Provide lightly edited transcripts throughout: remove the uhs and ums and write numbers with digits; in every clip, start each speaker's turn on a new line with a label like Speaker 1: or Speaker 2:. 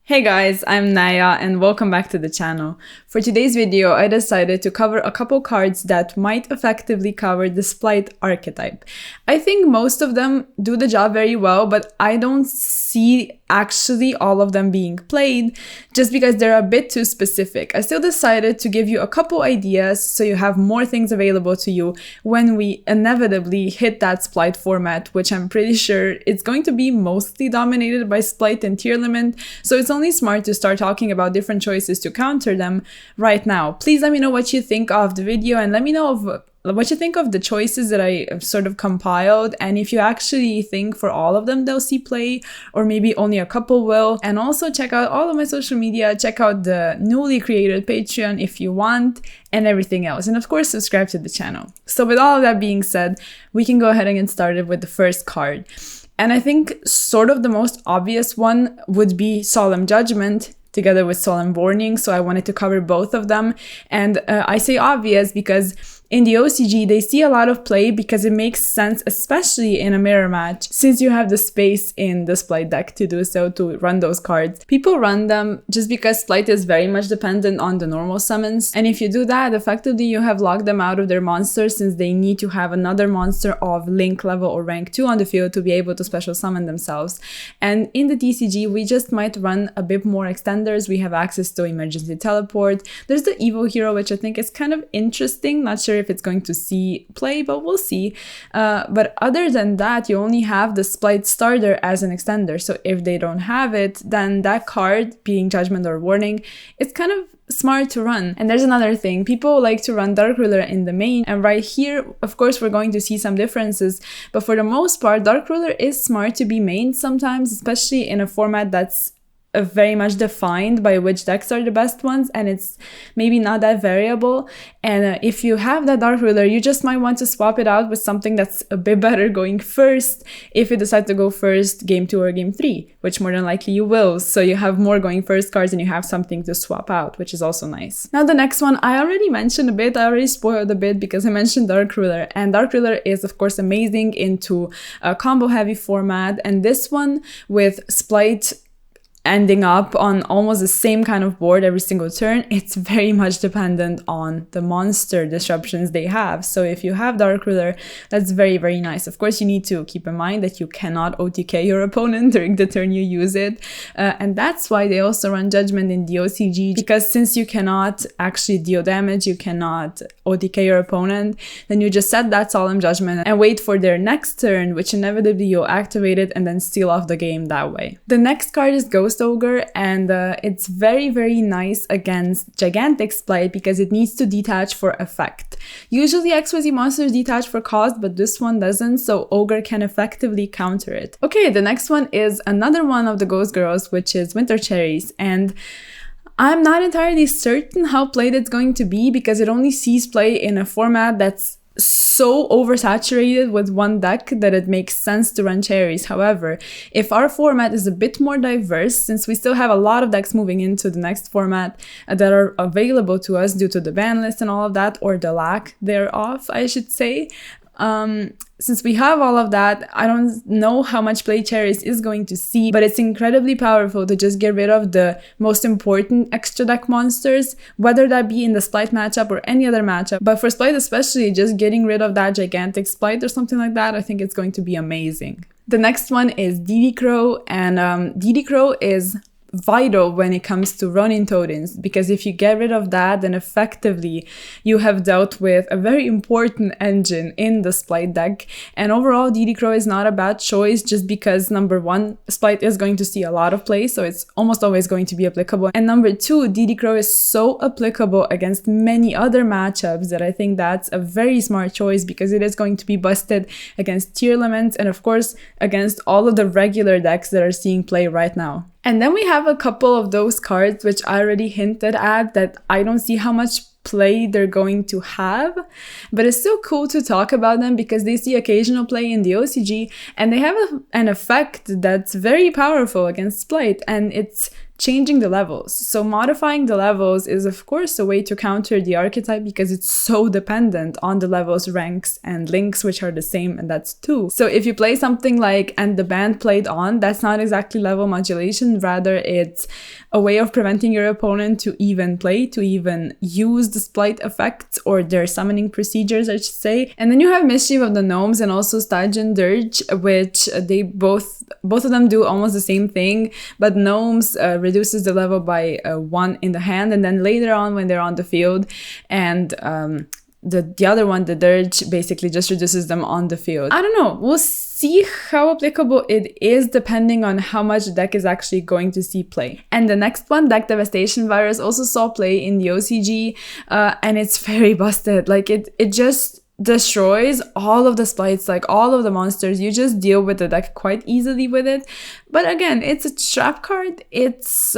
Speaker 1: Hey guys, I'm Naya and welcome back to the channel. For today's video, I decided to cover a couple cards that might effectively cover the Splight archetype. I think most of them do the job very well, but I don't see actually all of them being played just because they're a bit too specific. I still decided to give you a couple ideas so you have more things available to you when we inevitably hit that Splight format, which I'm pretty sure it's going to be mostly dominated by Splight and Tearlament, so it's only smart to start talking about different choices to counter them right now. Please let me know what you think of the video and let me know what you think of the choices that I sort of compiled, and if you actually think for all of them they'll see play or maybe only a couple will. And also check out all of my social media, check out the newly created Patreon if you want, and everything else, and of course subscribe to the channel. So with all of that being said, we can go ahead and get started with the first card. And I think sort of the most obvious one would be Solemn Judgment together with Solemn Warning, so I wanted to cover both of them. And I say obvious because in the OCG, they see a lot of play because it makes sense, especially in a mirror match, since you have the space in the Splight deck to do so, to run those cards. People run them just because Splight is very much dependent on the normal summons, and if you do that, effectively you have locked them out of their monsters since they need to have another monster of Link level or rank 2 on the field to be able to special summon themselves. And in the TCG, we just might run a bit more extenders. We have access to Emergency Teleport. There's the Evo Hero, which I think is kind of interesting. Not sure if it's going to see play, but we'll see. But other than that, you only have the Splight starter as an extender. So if they don't have it, then that card, being Judgment or Warning, it's kind of smart to run. And there's another thing, people like to run Dark Ruler in the main, and right here of course we're going to see some differences, but for the most part Dark Ruler is smart to be mained sometimes, especially in a format that's very much defined by which decks are the best ones, and it's maybe not that variable. And if you have that Dark Ruler, you just might want to swap it out with something that's a bit better going first if you decide to go first game 2 or game 3, which more than likely you will, so you have more going first cards and you have something to swap out, which is also nice. Now the next one I already mentioned a bit, I already spoiled a bit because I mentioned Dark Ruler, and Dark Ruler is of course amazing into a combo heavy format, and this one with Splight ending up on almost the same kind of board every single turn, it's very much dependent on the monster disruptions they have. So if you have Dark Ruler, that's very, very nice. Of course, you need to keep in mind that you cannot OTK your opponent during the turn you use it. And that's why they also run Judgment in the OCG, because since you cannot actually deal damage, you cannot OTK your opponent, then you just set that Solemn Judgment and wait for their next turn, which inevitably you'll activate it and then steal off the game that way. The next card is Ghost Ogre, and it's very, very nice against Gigantic Splight because it needs to detach for effect. Usually XYZ monsters detach for cost, but this one doesn't, so Ogre can effectively counter it. Okay, the next one is another one of the Ghost Girls, which is Winter Cherries, and I'm not entirely certain how played it's going to be because it only sees play in a format that's so oversaturated with one deck that it makes sense to run Cherries. However, if our format is a bit more diverse, since we still have a lot of decks moving into the next format that are available to us due to the ban list and all of that, or the lack thereof, I should say, since we have all of that, I don't know how much play Cherries is going to see, but it's incredibly powerful to just get rid of the most important extra deck monsters, whether that be in the Splight matchup or any other matchup. But for Splight especially, just getting rid of that Gigantic Splight or something like that, I think it's going to be amazing. The next one is DD Crow, and DD Crow is vital when it comes to running Totems, because if you get rid of that, then effectively you have dealt with a very important engine in the Splight deck. And overall, DD Crow is not a bad choice just because number one, Splight is going to see a lot of play, so it's almost always going to be applicable, and number two, DD Crow is so applicable against many other matchups that I think that's a very smart choice because it is going to be busted against Tearlament and of course against all of the regular decks that are seeing play right now. And then we have a couple of those cards which I already hinted at that I don't see how much play they're going to have, but it's still cool to talk about them because they see occasional play in the OCG and they have an effect that's very powerful against Splight, and it's changing the levels. So modifying the levels is of course a way to counter the archetype because it's so dependent on the levels, ranks, and links, which are the same, and that's 2. So if you play something like "and the band played on," that's not exactly level modulation, rather it's a way of preventing your opponent to even play, to even use the Splight effects or their summoning procedures, I should say. And then you have Mischief of the Gnomes and also Stygian Dirge, which they both of them do almost the same thing, but Gnomes reduces the level by 1 in the hand, and then later on when they're on the field, and the other one, the Dirge, basically just reduces them on the field. I don't know, we'll see how applicable it is depending on how much the deck is actually going to see play. And the next one, Deck Devastation Virus, also saw play in the OCG, and it's very busted. Like it just destroys all of the splites, like all of the monsters. You just deal with the deck quite easily with it. But again, it's a trap card. It's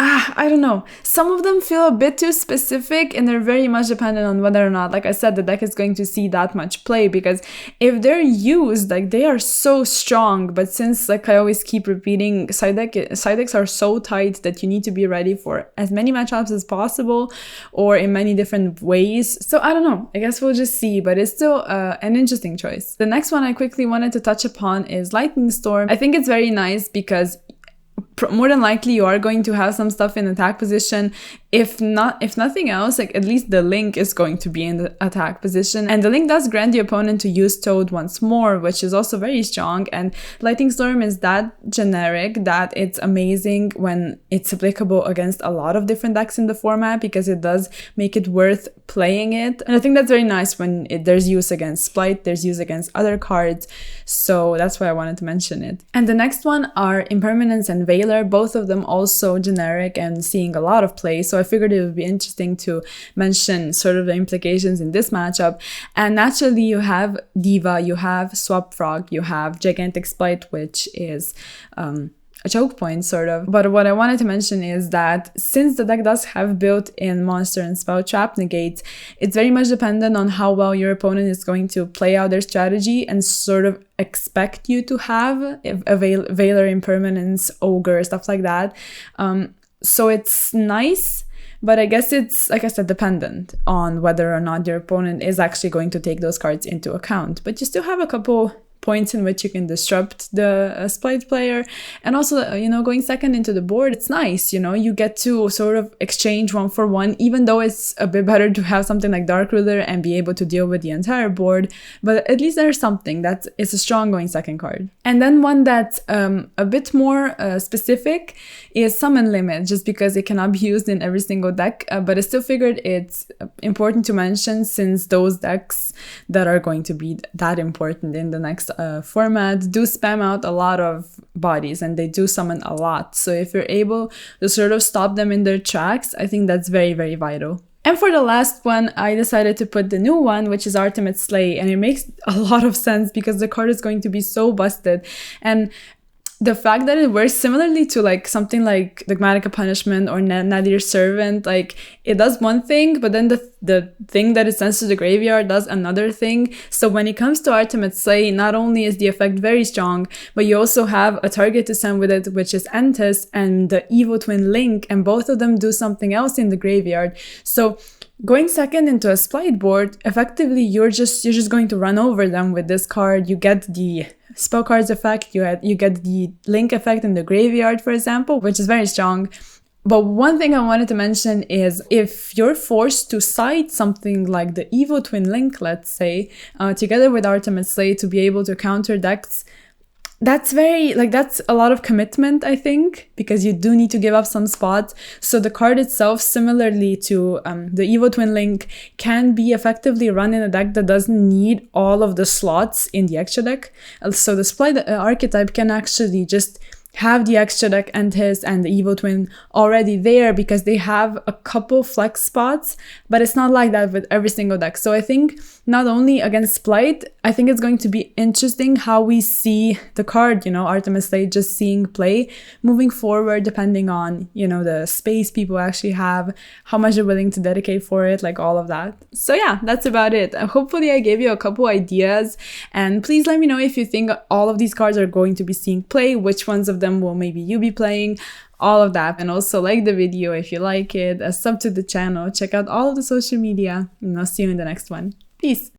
Speaker 1: I don't know. Some of them feel a bit too specific, and they're very much dependent on whether or not, like I said, the deck is going to see that much play, because if they're used, like, they are so strong. But since, like I always keep repeating, side decks are so tight that you need to be ready for as many matchups as possible, or in many different ways. So I don't know. I guess we'll just see, but it's still an interesting choice. The next one I quickly wanted to touch upon is Lightning Storm. I think it's very nice because more than likely you are going to have some stuff in attack position. If nothing else, like, at least the link is going to be in the attack position, and the link does grant the opponent to use Toad once more, which is also very strong. And Lightning Storm is that generic that it's amazing when it's applicable against a lot of different decks in the format, because it does make it worth playing it. And I think that's very nice when there's use against Splight, there's use against other cards, so that's why I wanted to mention it. And the next one are Impermanence and Veiler, both of them also generic and seeing a lot of play, so I figured it would be interesting to mention sort of the implications in this matchup. And naturally you have Diva, you have Swap Frog, you have Gigantic Splight, which is a choke point, sort of. But what I wanted to mention is that since the deck does have built-in monster and spell trap negates, it's very much dependent on how well your opponent is going to play out their strategy and sort of expect you to have a Veiler, Impermanence, Ogre, stuff like that. So it's nice, but I guess it's, like I said, dependent on whether or not your opponent is actually going to take those cards into account. But you still have a couple points in which you can disrupt the Splight player, and also, you know, going second into the board, it's nice, you know, you get to sort of exchange 1 for 1, even though it's a bit better to have something like Dark Ruler and be able to deal with the entire board, but at least there's something that it's a strong going second card. And then one that's a bit more specific is Summon Limit, just because it cannot be used in every single deck, but I still figured it's important to mention, since those decks that are going to be that important in the next format do spam out a lot of bodies, and they do summon a lot. So if you're able to sort of stop them in their tracks, I think that's very, very vital. And for the last one, I decided to put the new one, which is Artemis Slay, and it makes a lot of sense because the card is going to be so busted. And the fact that it works similarly to like something like Dogmatica Punishment or Nadir's Servant, like it does one thing, but then the thing that it sends to the graveyard does another thing. So when it comes to Artemis Slay, not only is the effect very strong, but you also have a target to send with it, which is Entis and the Evo Twin Link, and both of them do something else in the graveyard. So going second into a Splight board, effectively you're just going to run over them with this card. You get the spell cards effect, you get the link effect in the graveyard, for example, which is very strong. But one thing I wanted to mention is if you're forced to side something like the Evo Twin Link, let's say, together with Artemis Slay to be able to counter decks, that's a lot of commitment, I think, because you do need to give up some spots. So the card itself, similarly to the Evo Twin Link, can be effectively run in a deck that doesn't need all of the slots in the extra deck. So the Splight archetype can actually just have the extra deck Entis and the Evo Twin already there because they have a couple flex spots, but it's not like that with every single deck. So I think not only against Splight, I think it's going to be interesting how we see the card, you know, Artemis Slay just seeing play moving forward, depending on, you know, the space people actually have, how much they're willing to dedicate for it, like all of that. So yeah, that's about it. Hopefully I gave you a couple ideas, and please let me know if you think all of these cards are going to be seeing play, which ones of them them will maybe you be playing, all of that. And also like the video if you like it, sub to the channel, check out all of the social media, and I'll see you in the next one. Peace!